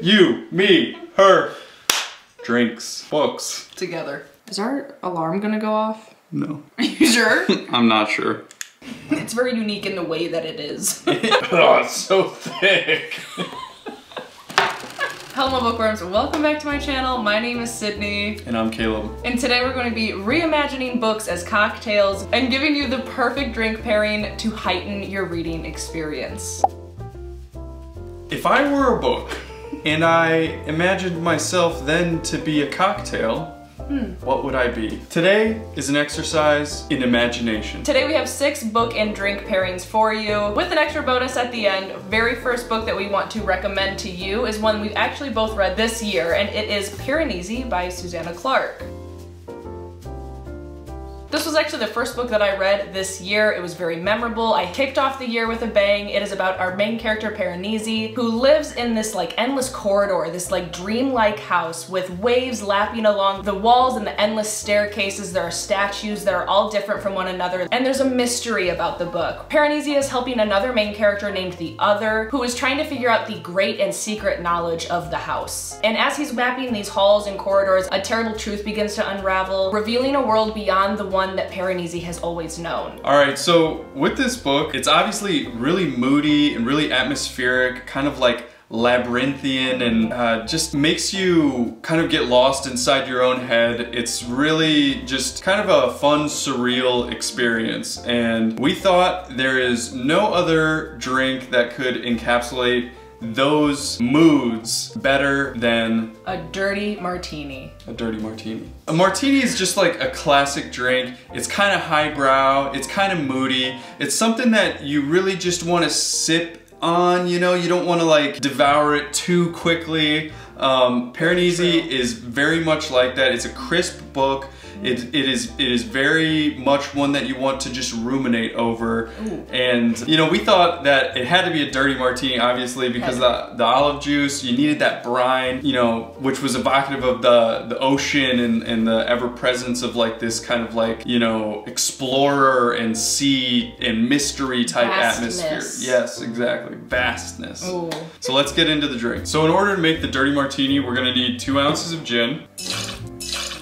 You, me, her. Drinks, books. Together. Is our alarm gonna go off? No. Are you sure? I'm not sure. It's very unique in the way that it is. Oh, it's so thick. Hello bookworms, welcome back to my channel. My name is Sydney. And I'm Caleb. And today we're going to be reimagining books as cocktails and giving you the perfect drink pairing to heighten your reading experience. If I were a book and I imagined myself then to be a cocktail, what would I be? Today is an exercise in imagination. Today we have 6 book and drink pairings for you, with an extra bonus at the end. Very first book that we want to recommend to you is one we've actually both read this year, and it is Piranesi by Susanna Clarke. This was actually the first book that I read this year. It was very memorable. I kicked off the year with a bang. It is about our main character, Piranesi, who lives in this like endless corridor, this like dreamlike house with waves lapping along the walls and the endless staircases. There are statues that are all different from one another, and there's a mystery about the book. Piranesi is helping another main character named the Other, who is trying to figure out the great and secret knowledge of the house. And as he's mapping these halls and corridors, a terrible truth begins to unravel, revealing a world beyond the one that Piranesi has always known. Alright, so with this book, it's obviously really moody and really atmospheric, kind of like labyrinthian, and just makes you kind of get lost inside your own head. It's really just kind of a fun, surreal experience. And we thought there is no other drink that could encapsulate those moods better than a dirty martini. A dirty martini. A martini is just like a classic drink. It's kind of highbrow, it's kind of moody. It's something that you really just want to sip on, you know? You don't want to like devour it too quickly. Piranesi is very much like that. It's a crisp book. It is very much one that you want to just ruminate over. Ooh. And you know, we thought that it had to be a dirty martini, obviously, because the olive juice, you needed that brine, you know, which was evocative of the ocean and the ever presence of like this kind of like, you know, explorer and sea and mystery type atmosphere. Yes, exactly, vastness. Ooh. So let's get into the drink. So in order to make the dirty martini, we're gonna need 2 ounces of gin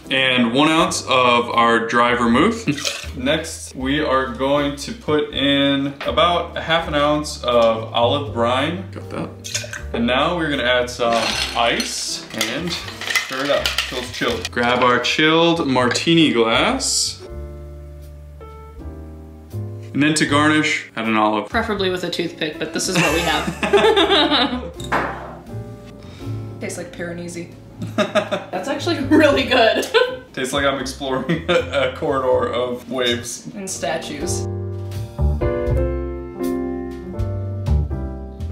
and 1 ounce of our dry vermouth. Next, we are going to put in about 1/2 ounce of olive brine. Got that. And now we're gonna add some ice and stir it up till it's chilled. Grab our chilled martini glass. And then to garnish, add an olive. Preferably with a toothpick, but this is what we have. Tastes like Piranesi. That's actually really good. Tastes like I'm exploring a corridor of waves. And statues.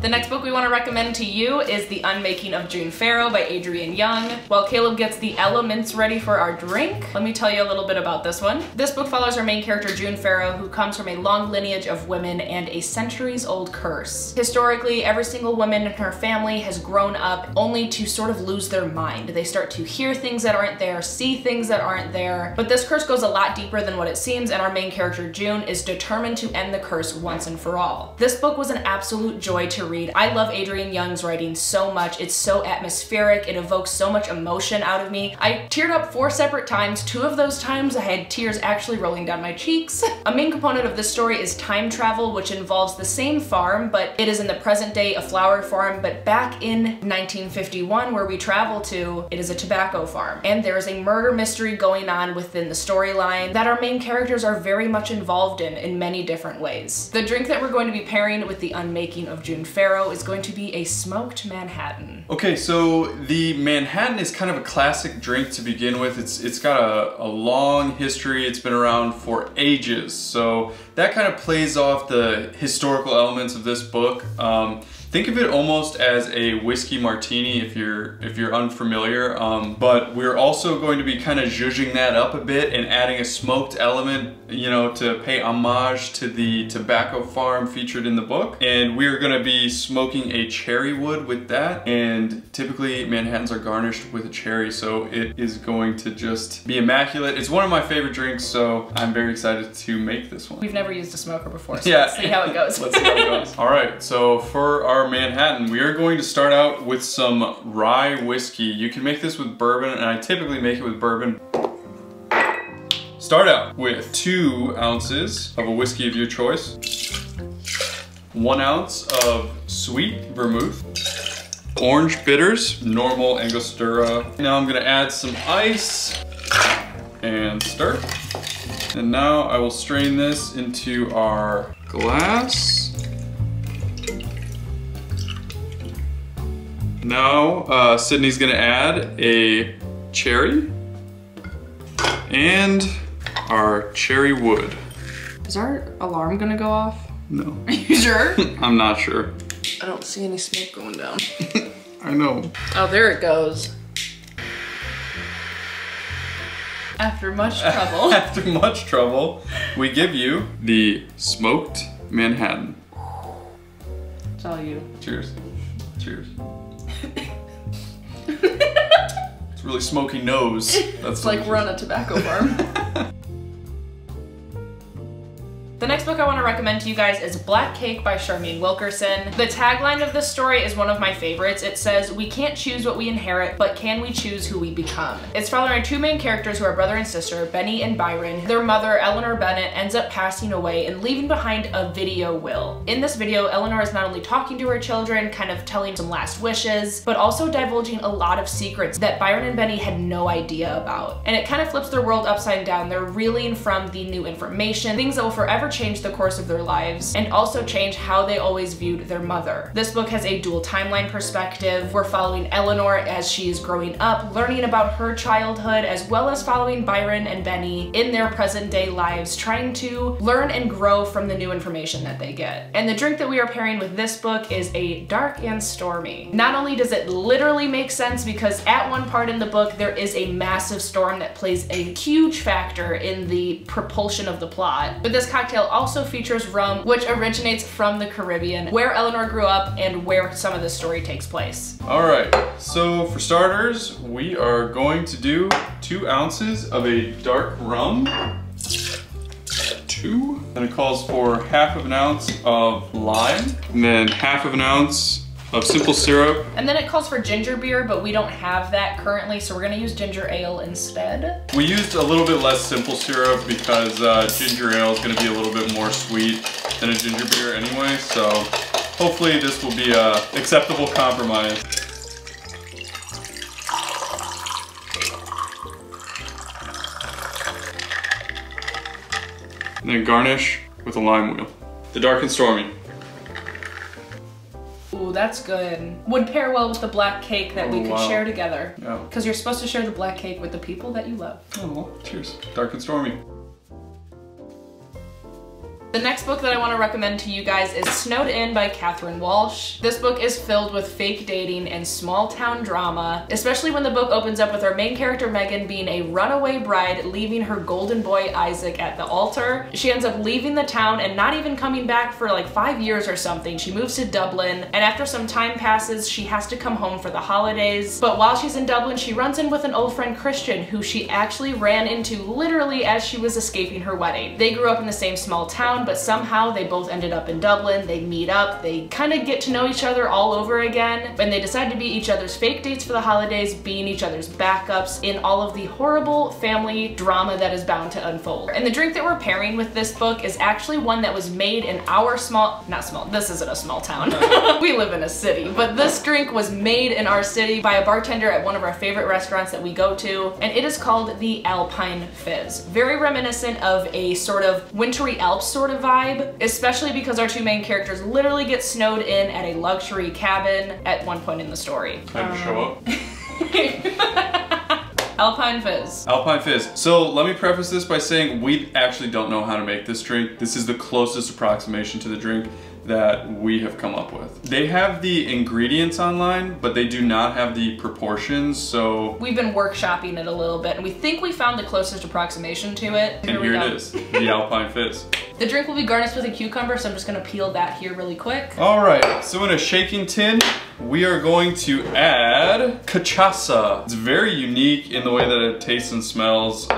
The next book we want to recommend to you is The Unmaking of June Farrow by Adrienne Young. While Caleb gets the elements ready for our drink, let me tell you a little bit about this one. This book follows our main character June Farrow, who comes from a long lineage of women and a centuries-old curse. Historically, every single woman in her family has grown up only to sort of lose their mind. They start to hear things that aren't there, see things that aren't there, but this curse goes a lot deeper than what it seems, and our main character June is determined to end the curse once and for all. This book was an absolute joy to read. I love Adrienne Young's writing so much. It's so atmospheric. It evokes so much emotion out of me. I teared up 4 separate times. 2 of those times I had tears actually rolling down my cheeks. A main component of this story is time travel, which involves the same farm, but it is in the present day, a flower farm, but back in 1951 where we travel to, it is a tobacco farm. And there is a murder mystery going on within the storyline that our main characters are very much involved in many different ways. The drink that we're going to be pairing with The Unmaking of June Farrow is going to be a smoked Manhattan. Okay, so the Manhattan is kind of a classic drink to begin with. It's got a long history. It's been around for ages. So that kind of plays off the historical elements of this book. Think of it almost as a whiskey martini if you're unfamiliar, but we're also going to be kind of zhuzhing that up a bit and adding a smoked element, you know, to pay homage to the tobacco farm featured in the book. And we're going to be smoking a cherry wood with that, and typically Manhattans are garnished with a cherry, so it is going to just be immaculate. It's one of my favorite drinks, so I'm very excited to make this one. We've never used a smoker before, so yeah. let's see how it goes. Let's see how it goes. All right, so for our our Manhattan, we are going to start out with some rye whiskey. You can make this with bourbon, and I typically make it with bourbon. Start out with 2 ounces of a whiskey of your choice, 1 ounce of sweet vermouth, orange bitters, normal Angostura. Now I'm gonna add some ice and stir. And now I will strain this into our glass. Now Sydney's gonna add a cherry and our cherry wood. Is our alarm gonna go off? No. Are you sure? I'm not sure. I don't see any smoke going down. I know. Oh, there it goes. After much trouble. After much trouble, we give you the smoked Manhattan. It's all you. Cheers. Cheers. It's really smoky nose. That's like we're on a tobacco farm. The next book I want to recommend to you guys is Black Cake by Charmaine Wilkerson. The tagline of this story is one of my favorites. It says, "We can't choose what we inherit, but can we choose who we become?" It's following our 2 main characters who are brother and sister, Benny and Byron. Their mother, Eleanor Bennett, ends up passing away and leaving behind a video will. In this video, Eleanor is not only talking to her children, kind of telling some last wishes, but also divulging a lot of secrets that Byron and Benny had no idea about. And it kind of flips their world upside down. They're reeling from the new information, things that will forever change the course of their lives, and also change how they always viewed their mother. This book has a dual timeline perspective. We're following Eleanor as she's growing up, learning about her childhood, as well as following Byron and Benny in their present day lives, trying to learn and grow from the new information that they get. And the drink that we are pairing with this book is a dark and stormy. Not only does it literally make sense, because at one part in the book there is a massive storm that plays a huge factor in the propulsion of the plot, but this cocktail also features rum, which originates from the Caribbean, where Eleanor grew up and where some of the story takes place. All right, so for starters, we are going to do 2 ounces of a dark rum. 2. And it calls for 1/2 ounce of lime, and then 1/2 ounce of simple syrup. And then it calls for ginger beer, but we don't have that currently, so we're gonna use ginger ale instead. We used a little bit less simple syrup because ginger ale is gonna be a little bit more sweet than a ginger beer anyway, so hopefully this will be an acceptable compromise. And then garnish with a lime wheel. The dark and stormy. Ooh, that's good. Would pair well with the black cake that we could share together. Yeah. Because you're supposed to share the black cake with the people that you love. Oh, well, cheers. Dark and stormy. The next book that I want to recommend to you guys is Snowed In by Catherine Walsh. This book is filled with fake dating and small town drama, especially when the book opens up with our main character Megan being a runaway bride, leaving her golden boy Isaac at the altar. She ends up leaving the town and not even coming back for like 5 years or something. She moves to Dublin, and after some time passes, she has to come home for the holidays. But while she's in Dublin, she runs in with an old friend Christian, who she actually ran into literally as she was escaping her wedding. They grew up in the same small town, but somehow they both ended up in Dublin. They meet up, they kind of get to know each other all over again, and they decide to be each other's fake dates for the holidays, being each other's backups in all of the horrible family drama that is bound to unfold. And the drink that we're pairing with this book is actually one that was made in our this isn't a small town. We live in a city, but this drink was made in our city by a bartender at one of our favorite restaurants that we go to, and it is called the Alpine Fizz. Very reminiscent of a sort of wintry Alps sort of vibe, especially because our 2 main characters literally get snowed in at a luxury cabin at one point in the story. Time to show up. Alpine Fizz. Alpine Fizz. So let me preface this by saying we actually don't know how to make this drink. This is the closest approximation to the drink that we have come up with. They have the ingredients online, but they do not have the proportions, so... We've been workshopping it a little bit, and we think we found the closest approximation to it. And here it is, the Alpine Fizz. The drink will be garnished with a cucumber, so I'm just gonna peel that here really quick. All right, so in a shaking tin, we are going to add cachaça. It's very unique in the way that it tastes and smells.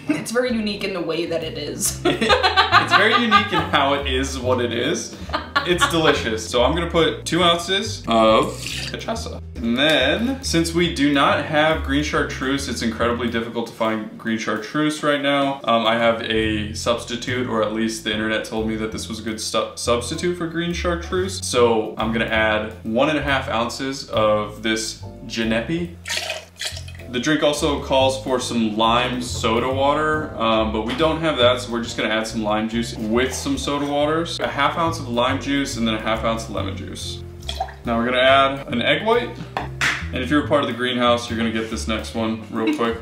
It's very unique in the way that it is. It's very unique in how it is what it is. It's delicious. So I'm gonna put 2 ounces of cachaça. And then, since we do not have green chartreuse, it's incredibly difficult to find green chartreuse right now. I have a substitute, or at least the internet told me that this was a good substitute for green chartreuse. So I'm gonna add 1.5 ounces of this Genepi. The drink also calls for some lime soda water, but we don't have that, so we're just gonna add some lime juice with some soda waters. 1/2 ounce of lime juice and then 1/2 ounce of lemon juice. Now we're gonna add an egg white. And if you're a part of the greenhouse, you're gonna get this next one real quick.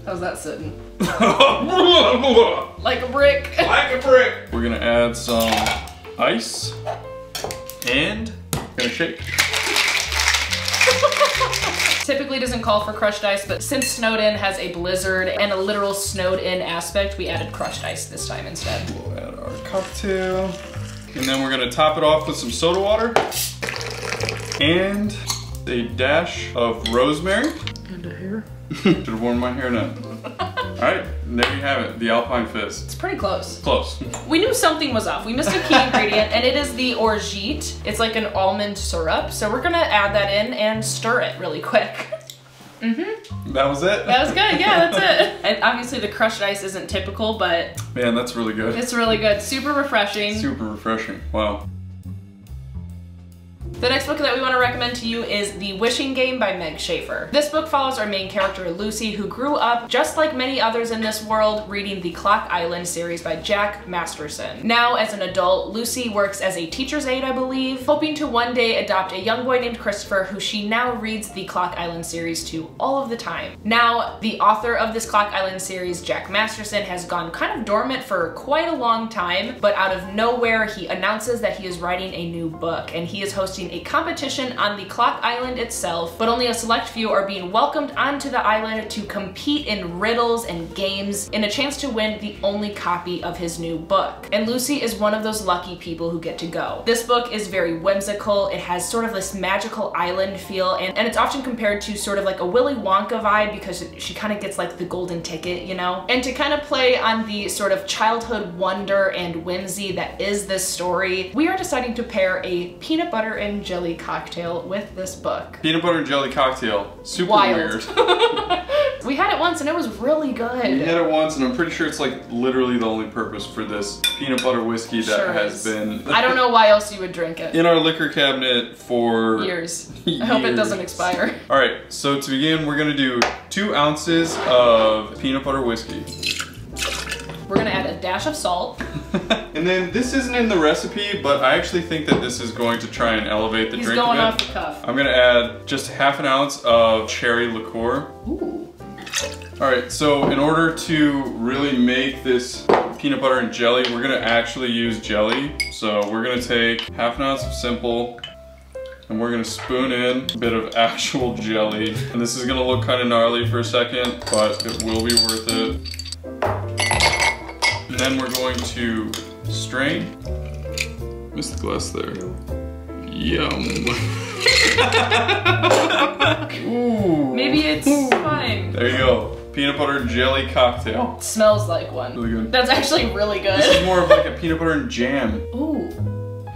How's that sitting? Like a brick. Like a brick. We're gonna add some ice and we're gonna shake. Typically doesn't call for crushed ice, but since Snowed In has a blizzard and a literal snowed in aspect, we added crushed ice this time instead. We'll add our cocktail. And then we're gonna top it off with some soda water and a dash of rosemary. And a hair. Should have worn my hair now. All right, there you have it, the Alpine Fizz. It's pretty close. Close. We knew something was off. We missed a key ingredient, and it is the orgeat. It's like an almond syrup. So we're gonna add that in and stir it really quick. That was it? That was good, yeah, that's it. And obviously the crushed ice isn't typical, but man, that's really good. it's really good. Super refreshing. Super refreshing, wow. The next book that we want to recommend to you is The Wishing Game by Meg Schaefer. This book follows our main character Lucy, who grew up, just like many others in this world, reading the Clock Island series by Jack Masterson. Now, as an adult, Lucy works as a teacher's aide, I believe, hoping to one day adopt a young boy named Christopher, who she now reads the Clock Island series to all of the time. Now, the author of this Clock Island series, Jack Masterson, has gone kind of dormant for quite a long time, but out of nowhere, he announces that he is writing a new book, and he is hosting a competition on the Clock Island itself, but only a select few are being welcomed onto the island to compete in riddles and games in a chance to win the only copy of his new book. And Lucy is one of those lucky people who get to go. This book is very whimsical. It has sort of this magical island feel, and it's often compared to sort of like a Willy Wonka vibe because she kind of gets like the golden ticket, you know? And to kind of play on the sort of childhood wonder and whimsy that is this story, we are deciding to pair a peanut butter and jelly cocktail with this book. Peanut butter and jelly cocktail. Super Wild. weird. We had it once and it was really good. We had it once and I'm pretty sure it's like literally the only purpose for this peanut butter whiskey that Sure has is. been I don't know why else you would drink it. in our liquor cabinet for Years. I hope it doesn't expire. All right, so to begin, we're gonna do 2 ounces of peanut butter whiskey. We're gonna add a dash of salt. And then this isn't in the recipe, but I actually think that this is going to try and elevate the He's drink going a off bit. the cuff. I'm gonna add just 1/2 ounce of cherry liqueur. Ooh. All right, so in order to really make this peanut butter and jelly, we're gonna actually use jelly. So we're gonna take 1/2 ounce of simple, and we're gonna spoon in a bit of actual jelly. And this is gonna look kind of gnarly for a second, but it will be worth it. And then we're going to strain. Missed the glass there. Yum. Ooh. Maybe it's fine. There you go. Peanut butter and jelly cocktail. It smells like one. Really good. That's actually really good. This is more of like a peanut butter and jam. Ooh.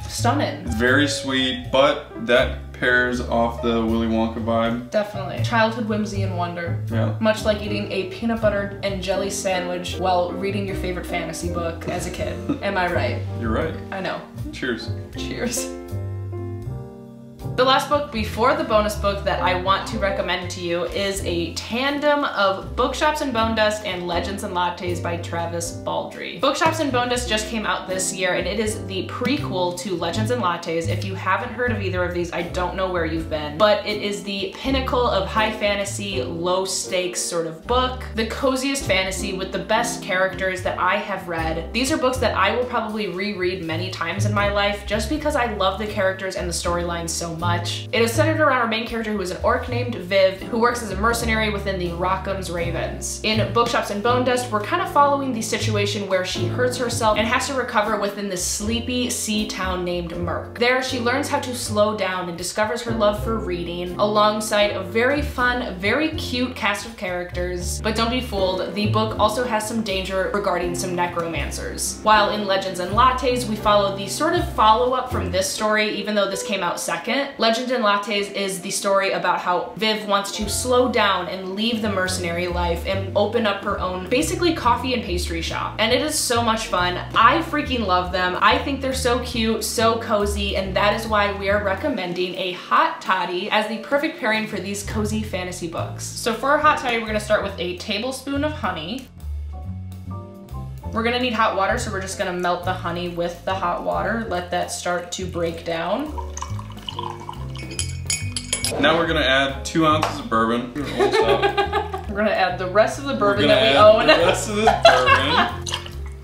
Stunning. It's very sweet, but that pairs off the Willy Wonka vibe. Definitely. Childhood whimsy and wonder. Yeah. Much like eating a peanut butter and jelly sandwich while reading your favorite fantasy book as a kid. Am I right? You're right. I know. Cheers. Cheers. The last book before the bonus book that I want to recommend to you is a tandem of Bookshops and Bone Dust and Legends and Lattes by Travis Baldree. Bookshops and Bone Dust just came out this year, and it is the prequel to Legends and Lattes. If you haven't heard of either of these, I don't know where you've been, but it is the pinnacle of high fantasy, low stakes sort of book. The coziest fantasy with the best characters that I have read. These are books that I will probably reread many times in my life just because I love the characters and the storylines so much. much. It is centered around our main character, who is an orc named Viv, who works as a mercenary within the Rockham's Ravens. In Bookshops and Bone Dust, we're kind of following the situation where she hurts herself and has to recover within this sleepy sea town named Merk. There, she learns how to slow down and discovers her love for reading, alongside a very fun, very cute cast of characters. But don't be fooled, the book also has some danger regarding some necromancers. While in Legends and Lattes, we follow the sort of follow-up from this story, even though this came out second. Legends and Lattes is the story about how Viv wants to slow down and leave the mercenary life and open up her own, basically, coffee and pastry shop. And it is so much fun. I freaking love them. I think they're so cute, so cozy, and that is why we are recommending a hot toddy as the perfect pairing for these cozy fantasy books. So for our hot toddy, we're gonna start with a tablespoon of honey. We're gonna need hot water, so we're just gonna melt the honey with the hot water, let that start to break down. Now we're gonna add 2 ounces of bourbon. We're gonna add the rest of the bourbon that we own. The rest of this bourbon.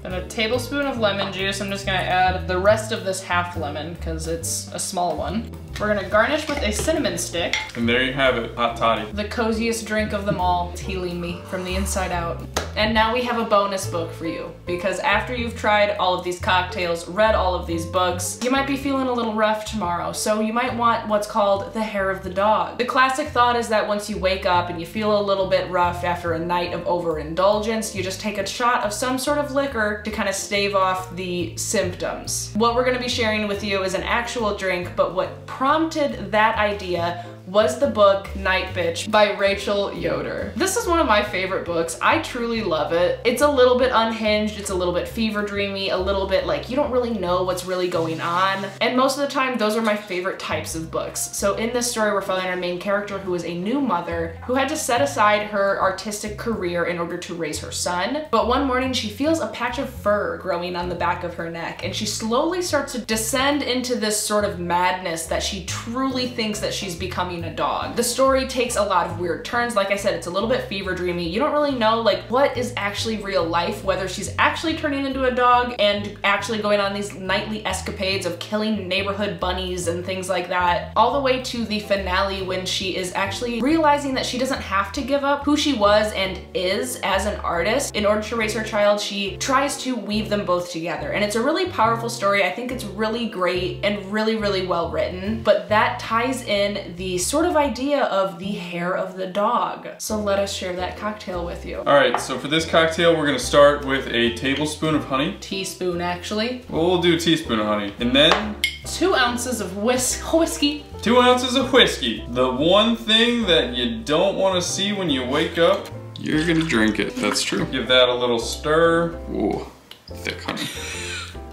And a tablespoon of lemon juice. I'm just gonna add the rest of this half lemon because it's a small one. We're gonna garnish with a cinnamon stick. And there you have it, hot toddy. The coziest drink of them all. It's healing me from the inside out. And now we have a bonus book for you, because after you've tried all of these cocktails, read all of these books, you might be feeling a little rough tomorrow, so you might want what's called the hair of the dog. The classic thought is that once you wake up and you feel a little bit rough after a night of overindulgence, you just take a shot of some sort of liquor to kind of stave off the symptoms. What we're gonna be sharing with you is an actual drink, but what prompted that idea was the book Night Bitch by Rachel Yoder. This is one of my favorite books. I truly love it. It's a little bit unhinged, it's a little bit fever dreamy, a little bit like you don't really know what's really going on. And most of the time, those are my favorite types of books. So in this story, we're following our main character, who is a new mother who had to set aside her artistic career in order to raise her son. But one morning she feels a patch of fur growing on the back of her neck, and she slowly starts to descend into this sort of madness that she truly thinks that she's becoming a dog. The story takes a lot of weird turns. Like I said, it's a little bit fever dreamy. You don't really know like what is actually real life, whether she's actually turning into a dog and actually going on these nightly escapades of killing neighborhood bunnies and things like that, all the way to the finale when she is actually realizing that she doesn't have to give up who she was and is as an artist. In order to raise her child, she tries to weave them both together. And it's a really powerful story. I think it's really great and really, really well written, but that ties in the sort of idea of the hair of the dog. So let us share that cocktail with you. All right, so for this cocktail, we're gonna start with a tablespoon of honey. Teaspoon, actually. Well, we'll do a teaspoon of honey. And then 2 ounces of whiskey. 2 ounces of whiskey. The one thing that you don't want to see when you wake up, you're gonna drink it. That's true. Give that a little stir. Ooh, thick honey.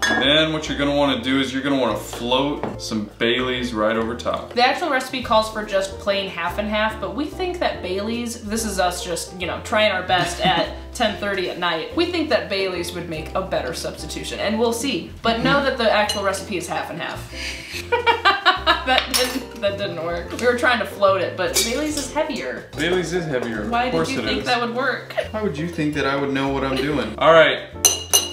And then what you're gonna wanna do is you're gonna wanna float some Baileys right over top. The actual recipe calls for just plain half and half, but we think that Baileys, this is us just, you know, trying our best at 10:30 at night. We think that Baileys would make a better substitution, and we'll see. But know that the actual recipe is half and half. That didn't work. We were trying to float it, but Baileys is heavier. Baileys is heavier. Why did you think that would work? Why would you think that I would know what I'm doing? All right,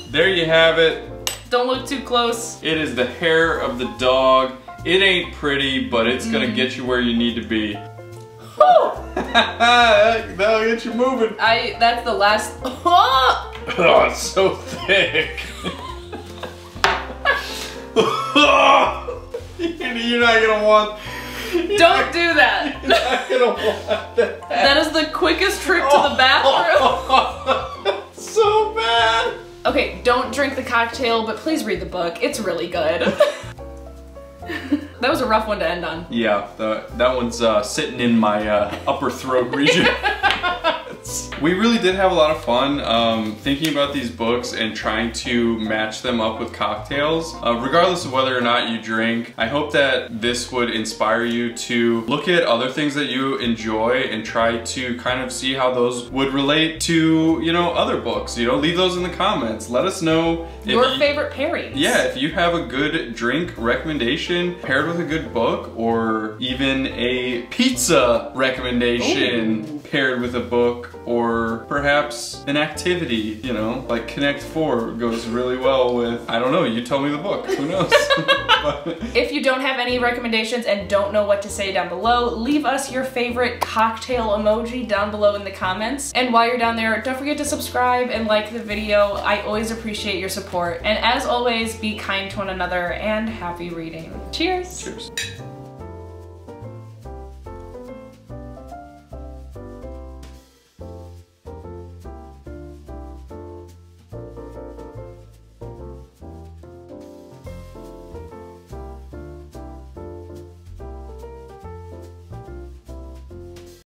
there you have it. Don't look too close. It is the hair of the dog. It ain't pretty, but it's gonna get you where you need to be. Woo! That'll get you moving. That's the last. Oh, it's so thick. You're not gonna want. Don't do that. You're not gonna want that. That is the quickest trip to the bathroom. So bad. Okay, don't drink the cocktail, but please read the book. It's really good. That was a rough one to end on. Yeah, that one's sitting in my upper throat region. We really did have a lot of fun thinking about these books and trying to match them up with cocktails. Regardless of whether or not you drink, I hope that this would inspire you to look at other things that you enjoy and try to kind of see how those would relate to, you know, other books. You know, leave those in the comments. Let us know your favorite pairings. Yeah, if you have a good drink recommendation paired with a good book, or even a pizza recommendation paired with a book or perhaps an activity, you know, like Connect 4 goes really well with, I don't know, you tell me the book, who knows? If you don't have any recommendations and don't know what to say down below, leave us your favorite cocktail emoji down below in the comments. And while you're down there, don't forget to subscribe and like the video. I always appreciate your support. And as always, be kind to one another and happy reading. Cheers! Cheers.